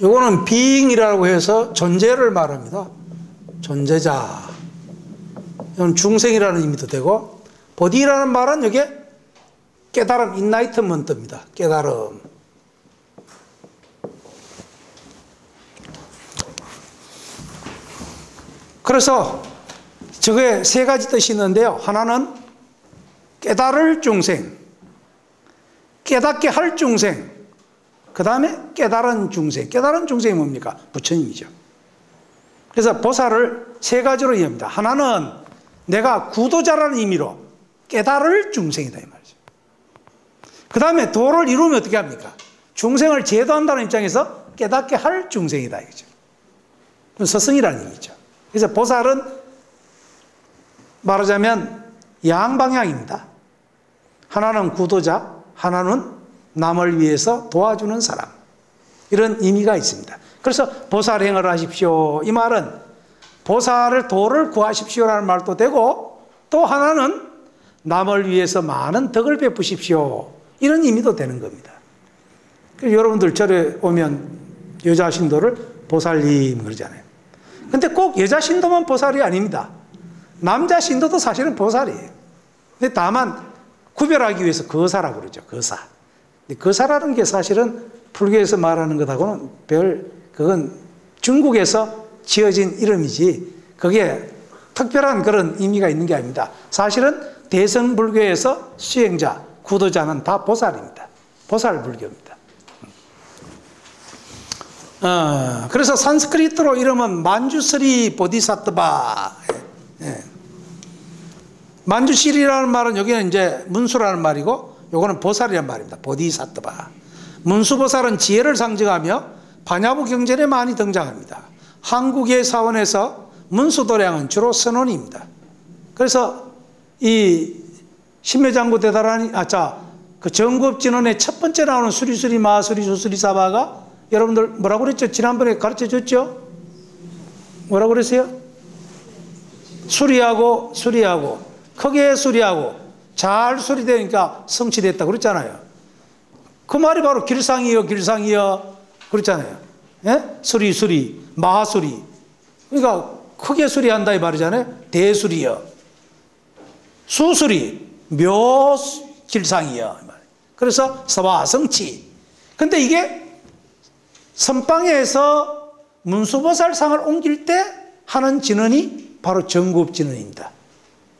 요거는 being이라고 해서 존재를 말합니다. 존재자. 이건 중생이라는 의미도 되고, body라는 말은 이게 깨달음, enlightenment입니다. 깨달음. 그래서 저게 세 가지 뜻이 있는데요. 하나는 깨달을 중생, 깨닫게 할 중생, 그 다음에 깨달은 중생. 깨달은 중생이 뭡니까? 부처님이죠. 그래서 보살을 세 가지로 이해합니다. 하나는 내가 구도자라는 의미로 깨달을 중생이다 이 말이죠. 그 다음에 도를 이루면 어떻게 합니까? 중생을 제도한다는 입장에서 깨닫게 할 중생이다 이거죠. 스승이라는 의미죠. 그래서 보살은 말하자면 양방향입니다. 하나는 구도자, 하나는 남을 위해서 도와주는 사람. 이런 의미가 있습니다. 그래서 보살행을 하십시오. 이 말은 보살을 도를 구하십시오라는 말도 되고, 또 하나는 남을 위해서 많은 덕을 베푸십시오. 이런 의미도 되는 겁니다. 여러분들 절에 오면 여자 신도를 보살님 그러잖아요. 근데 꼭 여자 신도만 보살이 아닙니다. 남자 신도도 사실은 보살이에요. 근데 다만 구별하기 위해서 거사라고 그러죠. 거사. 거사라는 게 사실은 불교에서 말하는 것하고는 그건 중국에서 지어진 이름이지 그게 특별한 그런 의미가 있는 게 아닙니다. 사실은 대성불교에서 수행자, 구도자는 다 보살입니다. 보살불교입니다. 그래서 산스크리트로 이름은 만주스리 보디사트바. 만주시리라는 말은 여기는 이제 문수라는 말이고, 요거는 보살이라는 말입니다. 보디사트바. 문수보살은 지혜를 상징하며 반야부 경전에 많이 등장합니다. 한국의 사원에서 문수도량은 주로 선원입니다. 그래서 이 신묘장구 대단하니, 그 정구업진원의 첫 번째 나오는 수리수리 마수리 수수리 사바가 여러분들 뭐라고 그랬죠? 지난번에 가르쳐 줬죠? 뭐라고 그랬어요? 수리하고 크게 수리하고 잘 수리되니까 성취됐다 그랬잖아요. 그 말이 바로 길상이여 그랬잖아요. 예? 수리 마수리. 그러니까 크게 수리한다 이 말이잖아요. 대수리여, 수수리, 묘길상이여. 그래서 서화성치. 근데 이게 선방에서 문수보살상을 옮길 때 하는 진언이 바로 정구업진언입니다.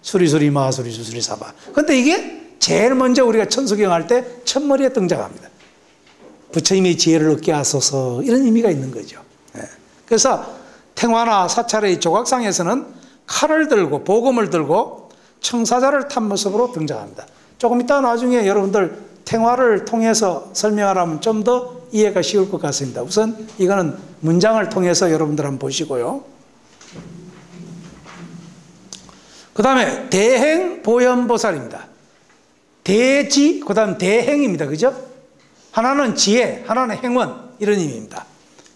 수리수리 마수리 수수리 사바. 근데 이게 제일 먼저 우리가 천수경 할 때 첫머리에 등장합니다. 부처님의 지혜를 얻게 하소서, 이런 의미가 있는 거죠. 그래서 탱화나 사찰의 조각상에서는 칼을 들고 복음을 들고 청사자를 탄 모습으로 등장합니다. 조금 이따 나중에 여러분들 탱화를 통해서 설명하라면 좀 더 이해가 쉬울 것 같습니다. 우선 이거는 문장을 통해서 여러분들 한번 보시고요. 그 다음에 대행보현보살입니다. 대지, 그 다음 대행입니다. 그죠? 하나는 지혜, 하나는 행원, 이런 의미입니다.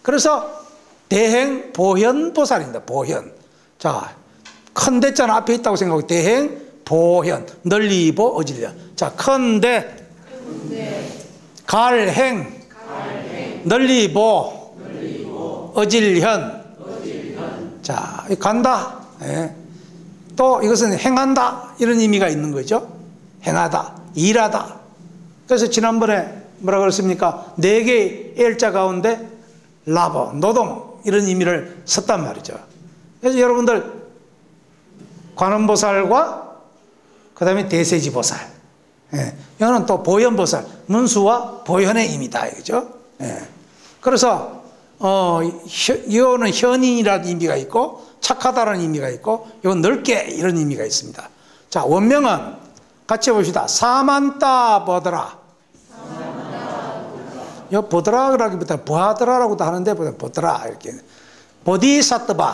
그래서 대행보현보살입니다. 보현. 자, 큰 대자는 앞에 있다고 생각하고 대행보현, 널리보 어질련. 자, 큰대, 갈행, 널리보, 어질현. 자, 간다. 예. 또 이것은 행한다, 이런 의미가 있는 거죠. 행하다, 일하다. 그래서 지난번에 뭐라고 그랬습니까? 4개의 일자 가운데 라보, 노동, 이런 의미를 썼단 말이죠. 그래서 여러분들 관음보살과 그 다음에 대세지보살, 이거는 또 보현보살, 문수와 보현의 의미다 이거죠. 그래서 이거는 현인이라는 의미가 있고, 착하다라는 의미가 있고, 이건 넓게, 이런 의미가 있습니다. 자, 원명은 같이 봅시다. 사만따 보더라. 이 보더라라기보다 보하더라라고도 하는데 보더라 이렇게. 보디사트바.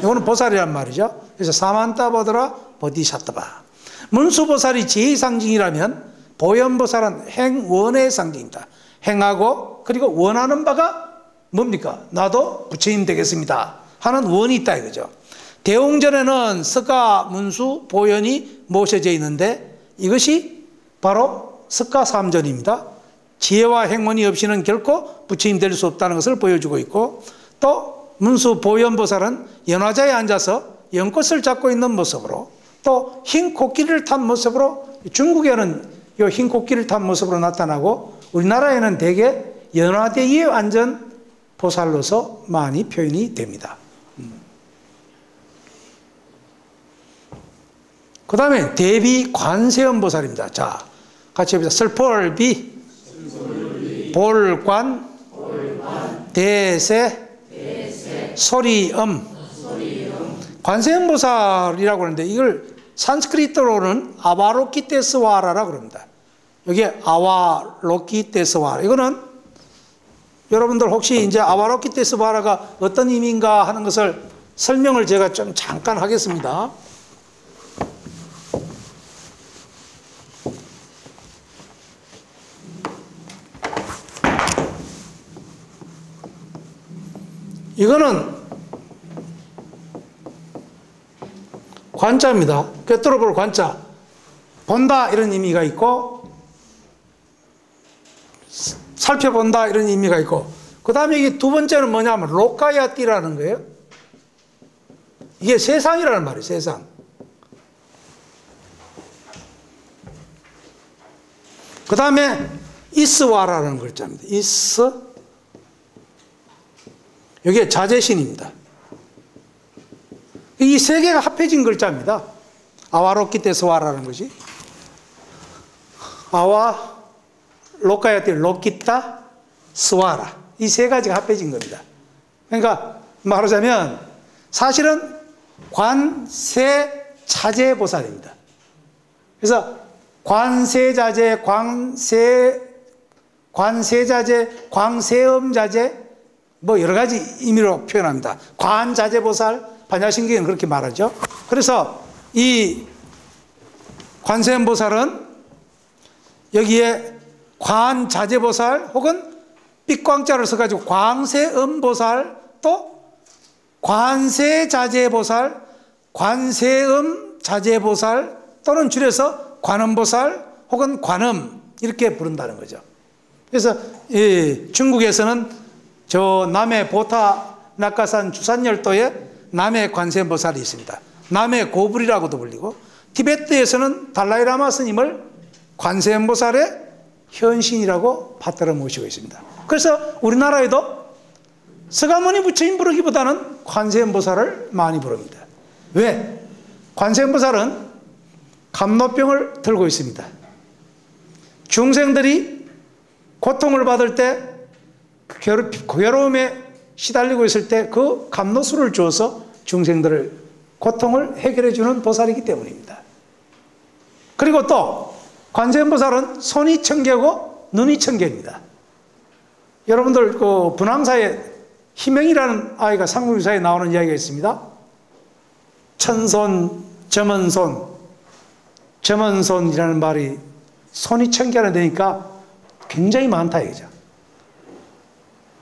이거는 보살이란 말이죠. 그래서 사만따 보더라 보디사트바. 문수보살이 지혜의 상징이라면 보현보살은 행원의 상징입니다. 행하고 그리고 원하는 바가 뭡니까? 나도 부처님 되겠습니다 하는 원이 있다 이거죠. 대웅전에는 석가, 문수, 보현이 모셔져 있는데 이것이 바로 석가 삼전입니다. 지혜와 행운이 없이는 결코 부처님 될 수 없다는 것을 보여주고 있고, 또 문수 보현보살은 연화자에 앉아서 연꽃을 잡고 있는 모습으로, 또 흰 코끼리를 탄 모습으로, 중국에는 이 흰 코끼리를 탄 모습으로 나타나고, 우리나라에는 대개 연화대에 앉은 보살로서 많이 표현이 됩니다. 그 다음에 대비 관세음보살입니다. 자, 같이 해보자. 설폴비, 볼관, 대세, 소리음. 관세음보살이라고 하는데, 이걸 산스크리트로는 아와로키테스와라라고 그럽니다. 여기에 아와로키테스와라. 이거는 여러분들 혹시 이제 아와로키테스와라가 어떤 의미인가 하는 것을 설명을 제가 좀 잠깐 하겠습니다. 이거는 관자입니다. 꿰뚫어볼 관자. 본다 이런 의미가 있고, 살펴본다 이런 의미가 있고, 그 다음에 이게 두 번째는 뭐냐면 로카야띠라는 거예요. 이게 세상이라는 말이에요. 세상. 그 다음에 이스와라는 글자입니다. 이스. 여기에 자제신입니다. 이 세 개가 합해진 글자입니다. 아와로키테스와라는 것이. 아와, 로카야띠, 로키타, 스와라. 이 세 가지가 합해진 겁니다. 그러니까 말하자면 사실은 관세자재보살입니다. 그래서 관세자재, 관세자재, 광세음자재, 뭐 여러 가지 의미로 표현합니다. 관자재보살, 반야신경에는 그렇게 말하죠. 그래서 이 관세음보살은 여기에 관자재보살 혹은 빛광자를 써가지고 광세음보살, 또 관세자재보살, 관세음자재보살, 또는 줄여서 관음보살 혹은 관음, 이렇게 부른다는 거죠. 그래서 중국에서는 저 남해 보타 낙가산 주산열도에 남해 관세음보살이 있습니다. 남해 고불이라고도 불리고, 티베트에서는 달라이라마 스님을 관세음보살의 현신이라고 받들어 모시고 있습니다. 그래서 우리나라에도 서가모니 부처님 부르기보다는 관세음보살을 많이 부릅니다. 왜? 관세음보살은 감노병을 들고 있습니다. 중생들이 고통을 받을 때, 괴로움에 시달리고 있을 때 그 감노수를 주어서 중생들을 고통을 해결해 주는 보살이기 때문입니다. 그리고 또 관세음보살은 손이 청개고 눈이 청개입니다. 여러분들 그 분황사에 희명이라는 아이가 상무유사에 나오는 이야기가 있습니다. 천손, 점원손이라는 말이 손이 청개하는 데니까 굉장히 많다 이거죠.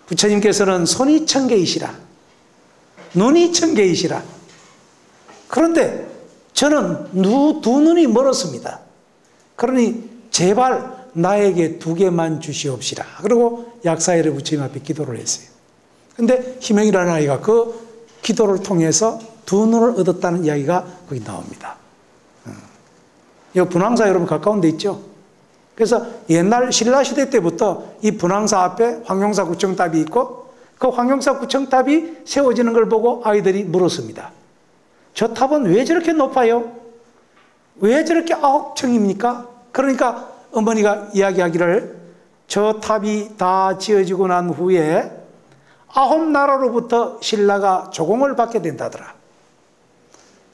부처님께서는 손이 청개이시라, 눈이 청개이시라. 그런데 저는 두 눈이 멀었습니다. 그러니 제발 나에게 두 개만 주시옵시라. 그리고 약사일에 부처님 앞에 기도를 했어요. 그런데 희명이라는 아이가 그 기도를 통해서 두 눈을 얻었다는 이야기가 거기 나옵니다. 이 분황사 여러분 가까운 데 있죠? 그래서 옛날 신라시대 때부터 이 분황사 앞에 황룡사 구청탑이 있고, 그 황룡사 구청탑이 세워지는 걸 보고 아이들이 물었습니다. 저 탑은 왜 저렇게 높아요? 왜 저렇게 9층입니까? 그러니까 어머니가 이야기하기를, 저 탑이 다 지어지고 난 후에 9나라로부터 신라가 조공을 받게 된다더라.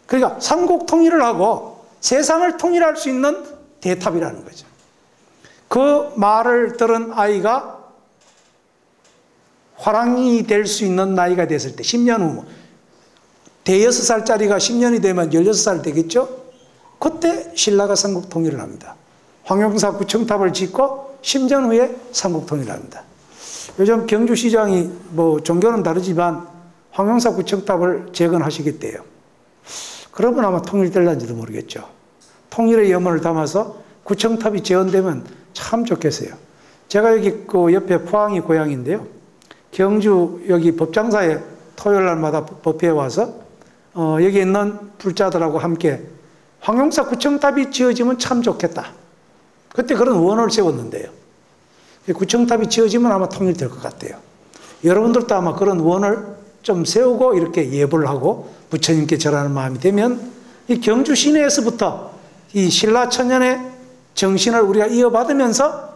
그러니까 삼국 통일을 하고 세상을 통일할 수 있는 대탑이라는 거죠. 그 말을 들은 아이가 화랑이 될 수 있는 나이가 됐을 때, 10년 후, 대여섯 살짜리가 10년이 되면 16살 되겠죠? 그때 신라가 삼국 통일을 합니다. 황룡사 구청탑을 짓고 10년 후에 삼국 통일을 합니다. 요즘 경주시장이 뭐 종교는 다르지만 황룡사 구청탑을 재건하시겠대요. 그러면 아마 통일될는지도 모르겠죠. 통일의 염원을 담아서 구청탑이 재건되면 참 좋겠어요. 제가 여기 그 옆에 포항이 고향인데요. 경주 여기 법장사에 토요일 날마다 법회에 와서 여기 있는 불자들하고 함께 황용사 구청탑이 지어지면 참 좋겠다. 그때 그런 원을 세웠는데요. 구청탑이 지어지면 아마 통일될 것 같아요. 여러분들도 아마 그런 원을 좀 세우고 이렇게 예불을 하고 부처님께 절하는 마음이 되면 이 경주 시내에서부터 이 신라천년의 정신을 우리가 이어받으면서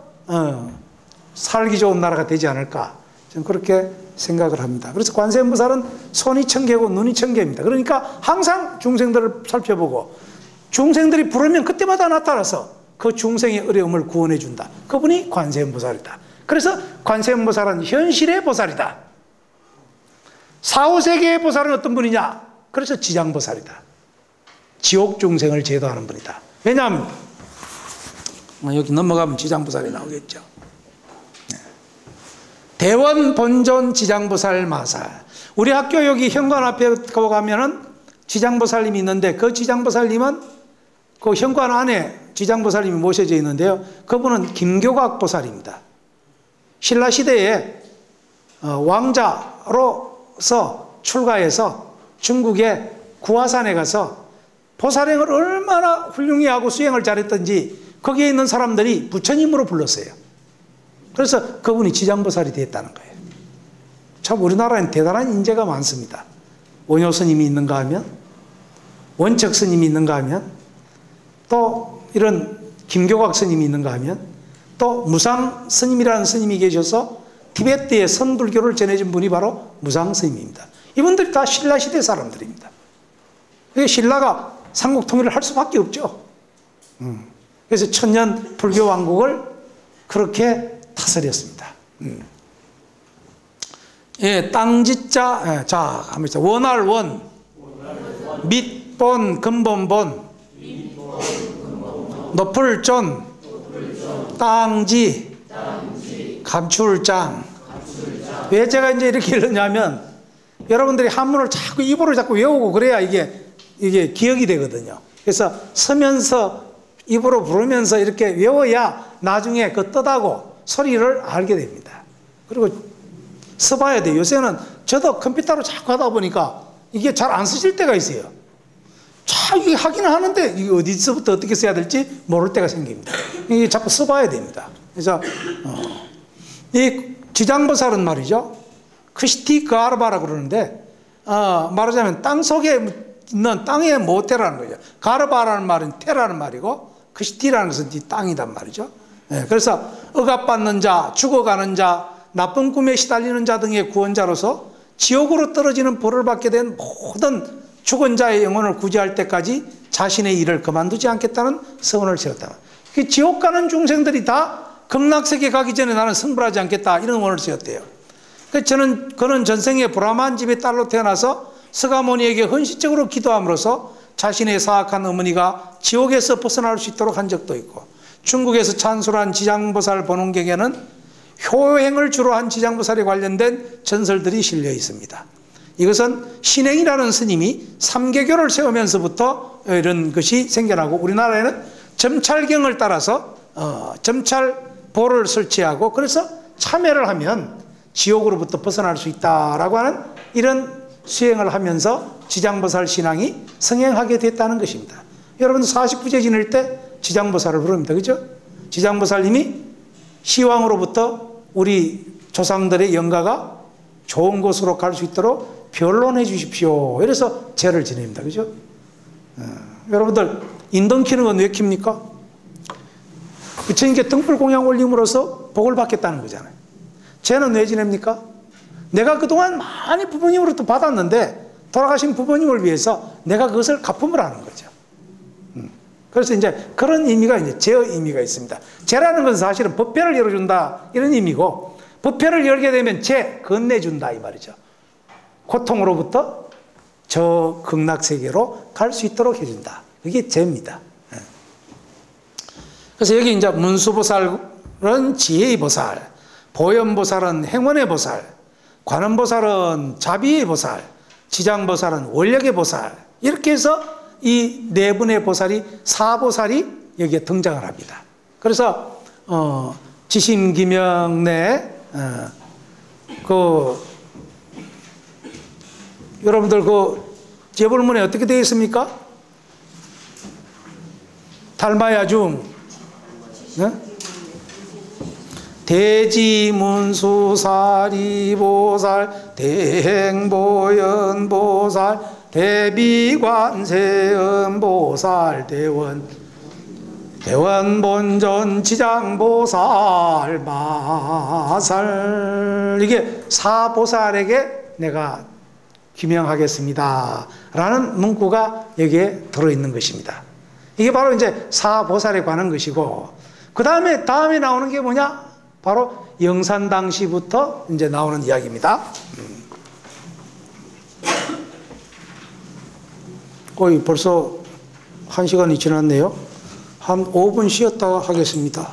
살기 좋은 나라가 되지 않을까, 저는 그렇게 생각을 합니다. 그래서 관세음보살은 손이 천개고 눈이 천개입니다. 그러니까 항상 중생들을 살펴보고 중생들이 부르면 그때마다 나타나서 그 중생의 어려움을 구원해 준다. 그분이 관세음보살이다. 그래서 관세음보살은 현실의 보살이다. 사후세계의 보살은 어떤 분이냐? 그래서 지장보살이다. 지옥 중생을 제도하는 분이다. 왜냐하면 여기 넘어가면 지장보살이 나오겠죠. 대원 본존 지장보살 마살. 우리 학교 여기 현관 앞에 가면은 지장보살님이 있는데 그 지장보살님은 그 현관 안에 지장보살님이 모셔져 있는데요. 그분은 김교각보살입니다. 신라시대에 왕자로서 출가해서 중국의 구화산에 가서 보살행을 얼마나 훌륭히 하고 수행을 잘했던지 거기에 있는 사람들이 부처님으로 불렀어요. 그래서 그분이 지장보살이 됐다는 거예요. 참 우리나라엔 대단한 인재가 많습니다. 원효 스님이 있는가 하면, 원척 스님이 있는가 하면, 또 이런 김교각 스님이 있는가 하면, 또 무상 스님이라는 스님이 계셔서 티베트의 선불교를 전해준 분이 바로 무상 스님입니다. 이분들이 다 신라시대 사람들입니다. 신라가 삼국 통일을 할 수밖에 없죠. 그래서 천년 불교 왕국을 그렇게 다스렸습니다. 예, 땅지자, 자, 한번 자, 원할원, 밑본, 근본본, 높을존, 땅지, 감출장. 왜 제가 이제 이렇게 이러냐면 여러분들이 한문을 자꾸 입으로 자꾸 외우고 그래야 이게 기억이 되거든요. 그래서 서면서 입으로 부르면서 이렇게 외워야 나중에 그 뜻하고 소리를 알게 됩니다. 그리고 써봐야 돼요. 요새는 저도 컴퓨터로 자꾸 하다 보니까 이게 잘 안 쓰실 때가 있어요. 자, 이게 하기는 하는데 이게 어디서부터 어떻게 써야 될지 모를 때가 생깁니다. 이게 자꾸 써봐야 됩니다. 그래서 이 지장보살은 말이죠. 크시티 가르바라고 그러는데 말하자면 땅 속에 있는 땅의 모태라는 거죠. 가르바라는 말은 태라는 말이고 크시티라는 것은 이 땅이란 말이죠. 네, 그래서 억압받는 자, 죽어가는 자, 나쁜 꿈에 시달리는 자 등의 구원자로서 지옥으로 떨어지는 벌을 받게 된 모든 죽은 자의 영혼을 구제할 때까지 자신의 일을 그만두지 않겠다는 서원을 세웠다. 지옥 가는 중생들이 다 극락세계 가기 전에 나는 승불하지 않겠다, 이런 원을 세웠대요. 그는 전생에 브라만 집의 딸로 태어나서 서가모니에게 헌신적으로 기도함으로써 자신의 사악한 어머니가 지옥에서 벗어날 수 있도록 한 적도 있고, 중국에서 찬술한 지장보살 본원경에는 효행을 주로 한 지장보살에 관련된 전설들이 실려 있습니다. 이것은 신행이라는 스님이 삼계교를 세우면서부터 이런 것이 생겨나고, 우리나라에는 점찰경을 따라서 점찰보를 설치하고, 그래서 참여를 하면 지옥으로부터 벗어날 수 있다라고 하는 이런 수행을 하면서 지장보살 신앙이 성행하게 됐다는 것입니다. 여러분도 49제 지낼 때 지장보살을 부릅니다. 그죠? 지장보살님이 시왕으로부터 우리 조상들의 영가가 좋은 곳으로 갈 수 있도록 변론해 주십시오. 이래서 제를 지냅니다. 그죠? 여러분들 인등 키는 건 왜 킵니까? 부처님께 등불 공양 올림으로써 복을 받겠다는 거잖아요. 제는 왜 지냅니까? 내가 그동안 많이 부모님으로부터 받았는데 돌아가신 부모님을 위해서 내가 그것을 갚음을 하는 거죠. 그래서 이제 그런 의미가 이제 제의 의미가 있습니다. 제라는 것은 사실은 법회를 열어준다, 이런 의미고, 법회를 열게 되면 제 건네준다, 이 말이죠. 고통으로부터 저 극락세계로 갈 수 있도록 해준다. 그게 제입니다. 그래서 여기 이제 문수보살은 지혜의 보살, 보현보살은 행원의 보살, 관음보살은 자비의 보살, 지장보살은 원력의 보살, 이렇게 해서 이 네 분의 보살이 사보살이 여기에 등장을 합니다. 그래서 지심기명내 여러분들 재벌문에 어떻게 되어 있습니까? 달마야중 네? 대지문수사리보살 대행보연보살 대비관세음보살 대원본전지장보살 마살 이게 사보살에게 내가 기명하겠습니다 라는 문구가 여기에 들어있는 것입니다. 이게 바로 이제 사보살에 관한 것이고 그 다음에 나오는 게 뭐냐? 바로 영산당시부터 이제 나오는 이야기입니다. 거의 벌써 1시간이 지났네요. 한 5분 쉬었다가 하겠습니다.